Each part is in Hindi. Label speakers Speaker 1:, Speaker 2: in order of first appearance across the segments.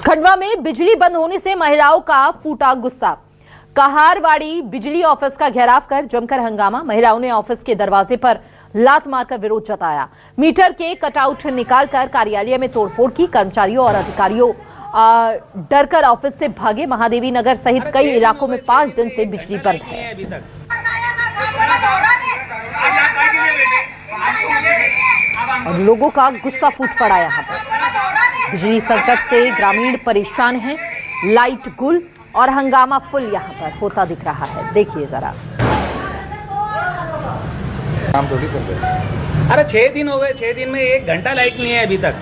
Speaker 1: खंडवा में बिजली बंद होने से महिलाओं का फूटा गुस्सा। कहारवाड़ी बिजली ऑफिस का घेराव कर जमकर हंगामा। महिलाओं ने ऑफिस के दरवाजे पर लात मारकर विरोध जताया। मीटर के कटआउट निकालकर कार्यालय में तोड़फोड़ की। कर्मचारियों और अधिकारियों डरकर ऑफिस से भागे। महादेवी नगर सहित कई इलाकों में 5 दिन से बिजली बंद है। और लोगों का गुस्सा फूट पड़ा। यहाँ पर बिजली संकट से ग्रामीण परेशान हैं। लाइट गुल और हंगामा फुल यहाँ पर होता दिख रहा है। देखिए जरा।
Speaker 2: काम थोड़ी कर रहे।
Speaker 3: अरे 6 दिन हो गए, 6 दिन में 1 घंटा लाइट नहीं है अभी तक।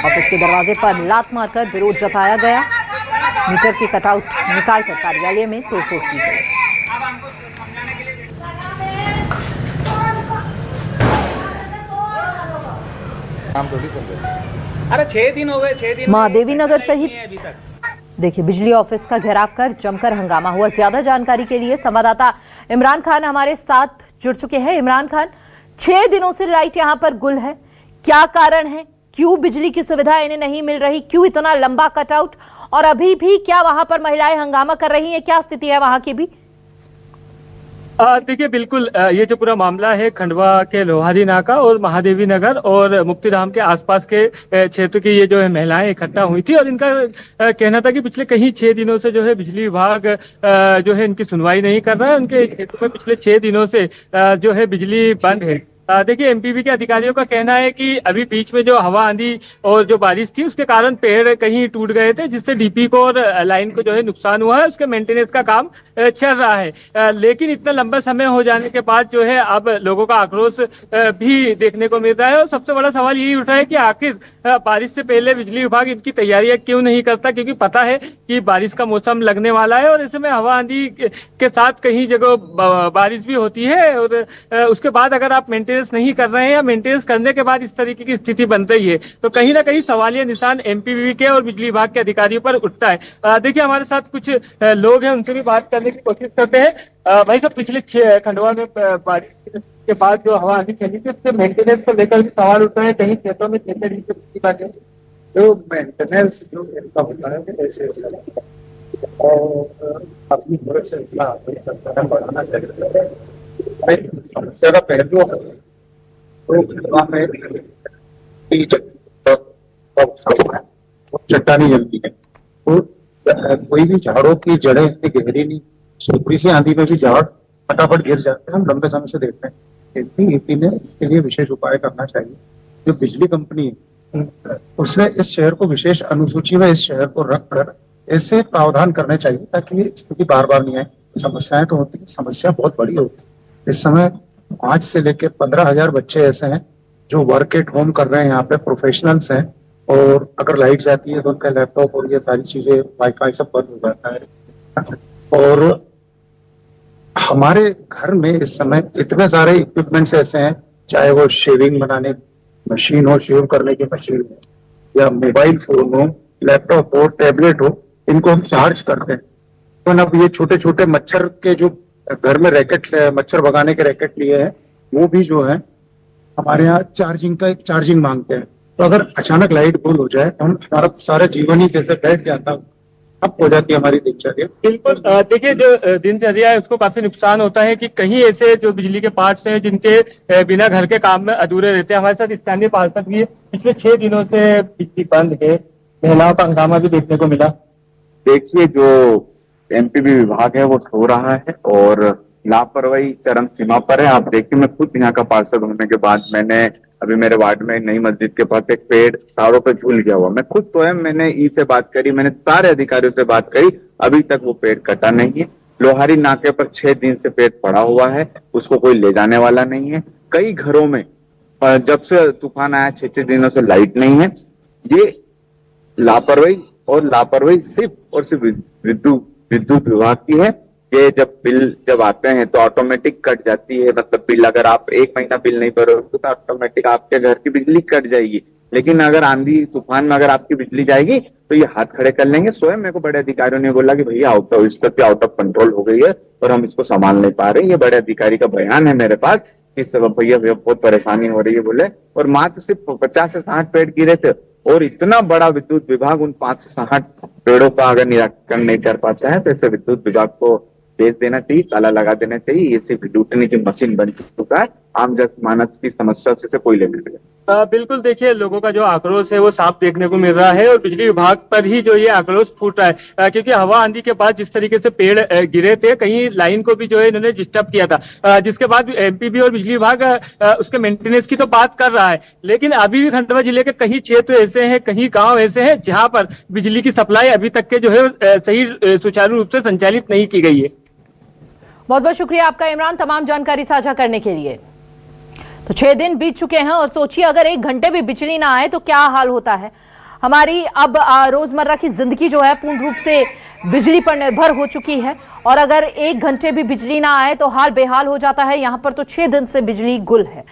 Speaker 1: ऑफिस के दरवाजे पर लात मारकर विरोध जताया गया। मीटर के कटआउट निकालकर कार्यालय में तोड़फोड़ की गई।
Speaker 2: काम थोड़ी कर रहे।
Speaker 3: अरे 6 दिन हो गए, 6 दिन
Speaker 1: महादेवी नगर सहित देखिए बिजली ऑफिस का घेराव कर जमकर हंगामा हुआ। ज्यादा जानकारी के लिए संवाददाता इमरान खान हमारे साथ जुड़ चुके हैं। इमरान खान, 6 दिनों से लाइट यहां पर गुल है, क्या कारण है? क्यों बिजली की सुविधा इन्हें नहीं मिल रही? क्यों इतना लंबा कटआउट? और अभी भी क्या वहां पर महिलाएं हंगामा कर रही हैं? क्या स्थिति है वहां की भी?
Speaker 4: देखिए बिल्कुल, ये जो पूरा मामला है खंडवा के लोहारी नाका और महादेवी नगर और मुक्तिधाम के आसपास के क्षेत्र की ये जो है महिलाएं इकट्ठा हुई थी और इनका कहना था कि पिछले कहीं 6 दिनों से जो है बिजली विभाग जो है इनकी सुनवाई नहीं कर रहा है। उनके क्षेत्र में पिछले 6 दिनों से जो है बिजली बंद है। देखिए एमपीवी के अधिकारियों का कहना है कि अभी बीच में जो हवा आंधी और जो बारिश थी उसके कारण पेड़ कहीं टूट गए थे, जिससे डीपी को और लाइन को जो है नुकसान हुआ है। उसके मेंटेनेंस का काम चल रहा है, लेकिन इतना लंबा समय हो जाने के बाद जो है अब लोगों का आक्रोश भी देखने को मिल रहा है। और सबसे बड़ा सवाल यही उठा है कि आखिर बारिश से पहले बिजली विभाग इनकी तैयारियां क्यों नहीं करता, क्योंकि पता है कि बारिश का मौसम लगने वाला है और ऐसे में हवा आंधी के साथ कहीं जगह बारिश भी होती है और उसके बाद अगर आप मेंटेनेंस नहीं कर रहे हैं या मेंटेनेंस करने के बाद इस तरीके की स्थिति बन रही है तो कहीं ना कहीं सवालिया निशान एमपीवी के और बिजली विभाग के अधिकारियों पर उठता है। देखिए हमारे साथ कुछ लोग हैं, उनसे भी बात करने की कोशिश करते हैं। भाई साहब, पिछले खंडवा में बारिश के बाद जो हवा आंधी चली थी उससे मेंटेनेंस को लेकर भी सवाल उठा है। कहीं खेतों में
Speaker 5: जो मेंटेनेंस जो इनका होता है ऐसे और अपनी बढ़ाना चाहिए। समस्या का पहलू चट्टानी जलती है तो कोई भी झाड़ों की जड़ें इतनी गहरी नहीं, थोड़ी सी आंधी में भी झाड़ फटाफट गिर जाते हैं। हम लंबे समय से देखते हैं यूपी ने इसके लिए विशेष उपाय करना चाहिए। जो बिजली कंपनी है उसने इस शहर को विशेष अनुसूची में इस शहर को रखकर ऐसे प्रावधान करने चाहिए ताकि ये स्थिति बार बार नहीं आए। समस्याएं तो होती है, समस्या बहुत बड़ी होती है। इस समय 5 से लेकर 15,000 बच्चे ऐसे हैं जो वर्क एट होम कर रहे हैं, यहाँ पे प्रोफेशनल्स हैं और अगर लाइट जाती है तो उनका लैपटॉप और ये सारी चीजें वाईफाई सब बंद हो जाता है। और हमारे घर में इस समय इतने सारे इक्विपमेंट्स ऐसे हैं, चाहे वो शेविंग बनाने मशीन हो, शेव करने की मशीन हो या मोबाइल फोन हो, लैपटॉप हो, टैबलेट हो, इनको हम चार्ज करते हैं। तो अब ये छोटे छोटे मच्छर के जो घर में रैकेट मच्छर भगाने के रैकेट लिए हैं वो भी जो है हमारे यहाँ चार्जिंग मांगते हैं। तो अगर अचानक लाइट गुल हो जाए तो हमारा सारा जीवन ही जैसे बैठ जाता है, अब हो जाती है हमारी दिनचर्या।
Speaker 4: बिल्कुल, देखिए जो दिनचर्या है उसको काफी नुकसान होता है कि कहीं ऐसे जो बिजली के पार्ट्स हैं जिनके बिना घर के काम में अधूरे रहते हैं। हमारे साथ स्थानीय पार्षद भी है। पिछले 6 दिनों से बिजली बंद है, महिलाओं का हंगामा भी देखने को मिला।
Speaker 6: देखिए जो एमपीबी विभाग है वो सो रहा है और लापरवाही चरम सीमा पर है। आप देखिए, मैं खुद यहाँ का पार्षद होने के बाद मैंने अभी मेरे वार्ड में नई मस्जिद के पास एक पेड़ तारों पे झूल गया हुआ, मैं खुद स्वयं मैंने ई से बात करी, मैंने सारे अधिकारियों से बात करी, अभी तक वो पेड़ कटा नहीं है। लोहारी नाके पर 6 दिन से पेड़ पड़ा हुआ है, उसको कोई ले जाने वाला नहीं है। कई घरों में जब से तूफान आया 6 दिनों से लाइट नहीं है। ये लापरवाही सिर्फ और सिर्फ विद्युत विभाग की है। ये जब आते हैं तो ऑटोमेटिक कट जाती है, मतलब बिल अगर आप 1 महीना बिल नहीं भरोगे तो ऑटोमेटिक आपके घर की बिजली कट जाएगी। लेकिन अगर आंधी तूफान में अगर आपकी बिजली जाएगी तो ये हाथ खड़े कर लेंगे। स्वयं मेरे को बड़े अधिकारियों ने बोला कि भैया स्थिति आउट ऑफ कंट्रोल हो गई है और हम इसको संभाल नहीं पा रहे। ये बड़े अधिकारी का बयान है मेरे पास कि सब भैया भैया बहुत परेशानी हो रही है बोले, और मात्र सिर्फ 50 से 60 पेड़ गिरे थे, और इतना बड़ा विद्युत विभाग उन 5 से 60 पेड़ों का अगर निराकरण नहीं कर पाता है तो ऐसे विद्युत विभाग को बेच देना चाहिए, ताला लगा देना चाहिए। ये सिर्फ लूटने की मशीन बन चुका है, आम जनमानस की समस्या से कोई लेने देना।
Speaker 4: बिल्कुल, देखिए लोगों का जो आक्रोश है वो साफ देखने को मिल रहा है, और बिजली विभाग पर ही जो ये आक्रोश फूट रहा है, क्योंकि हवा आंधी के बाद जिस तरीके से पेड़ गिरे थे, कहीं लाइन को भी जो है इन्होंने डिस्टर्ब किया था, जिसके बाद एमपीबी और बिजली विभाग उसके मेंटेनेंस की तो बात कर रहा है, लेकिन अभी भी खंडवा जिले के कई क्षेत्र ऐसे हैं, कई गाँव ऐसे हैं जहाँ पर बिजली की सप्लाई अभी तक के जो है सही सुचारू रूप से संचालित नहीं की गई है।
Speaker 1: बहुत बहुत शुक्रिया आपका इमरान, तमाम जानकारी साझा करने के लिए। तो 6 दिन बीत चुके हैं और सोचिए अगर 1 घंटे भी बिजली ना आए तो क्या हाल होता है। हमारी अब रोजमर्रा की जिंदगी जो है पूर्ण रूप से बिजली पर निर्भर हो चुकी है, और अगर 1 घंटे भी बिजली ना आए तो हाल बेहाल हो जाता है। यहाँ पर तो 6 दिन से बिजली गुल है।